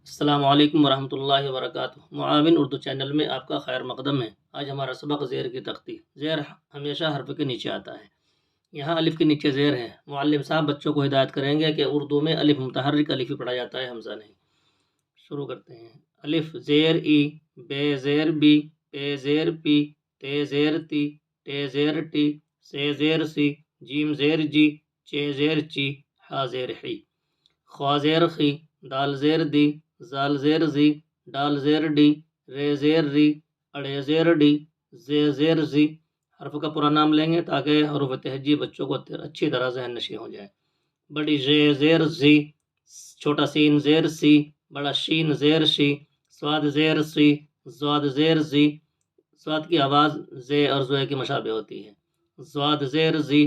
السلام علیکم ورحمۃ اللہ وبرکاتہ۔ معاون اردو چینل میں آپ کا خیر مقدم ہے۔ آج ہمارا سبق زیر کی تختی۔ زیر ہمیشہ حرف کے نیچے آتا ہے، یہاں الف کے نیچے زیر ہے۔ معلم صاحب بچوں کو ہدایت کریں گے کہ اردو میں الف متحرک الف ہی پڑھا جاتا ہے، حمزہ نہیں۔ شروع کرتے ہیں۔ الف زیر ای، بے زیر بی، پے زیر پی، تے زیر تی، ٹے زیر ٹی، سے زیر سی، جیم زیر جی، چے زیر چی، ہا زیر حی، خوا زیر خی، دال زیر دی، زال زیر زی، ڈال زیر ڈی، رے زیر ری، اڑے زیر ڈی، زے زیر زی۔ حرف کا پورا نام لیں گے تاکہ حروف تہجی بچوں کو اچھی طرح ذہن نشین ہو جائے۔ بڑی زے زیر زی، چھوٹا سین زیر سی، بڑا شین زیر شی، سواد زیر سی، زواد زیر زی۔ سواد کی آواز زے اور زوئے کی مشابہ ہوتی ہے۔ زواد زیر زی،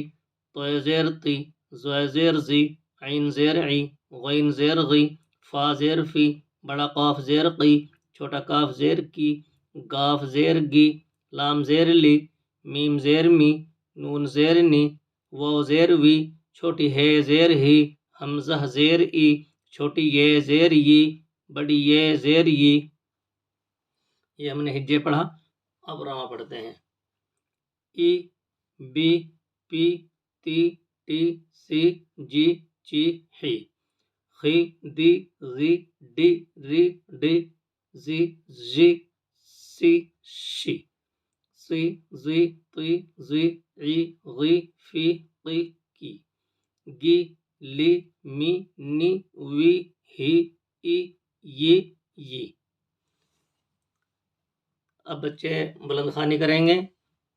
توئے زیر تی، زوئے زیر زی، عین زیر عی، غین زیر غی، فا زیر فی، بڑا قاف زیر قی، چھوٹا کاف زیر کی، گاف زیر گی، لام زیر لی، میم زیر می، نون زیر نی، واو زیر وی، چھوٹی ہے زیر ہی، حمزہ زیر ای، چھوٹی یہ زیر یی، بڑی یہ زیر یی۔ یہ ہم نے ہجے پڑھا، اب راما پڑھتے ہیں۔ ای، بی، پی، تی، ٹی، سی، جی، چی، حی، خی، دی، غی، ڈی، ری، ڈی، زی، جی، سی، شی، سی، زی، تی، زی، عی، غی، فی، قی، کی، گی، لی، می، نی، وی، ہی، ای، یی، یی۔ اب بچے بلند خوانی کریں گے،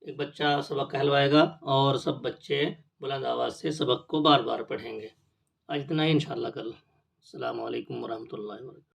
ایک بچہ سبق کہلوائے گا اور سب بچے بلند آواز سے سبق کو بار بار پڑھیں گے۔ آج اتنا ہی، انشاءاللہ کل۔ السلام علیکم ورحمۃ اللہ وبرکاتہ۔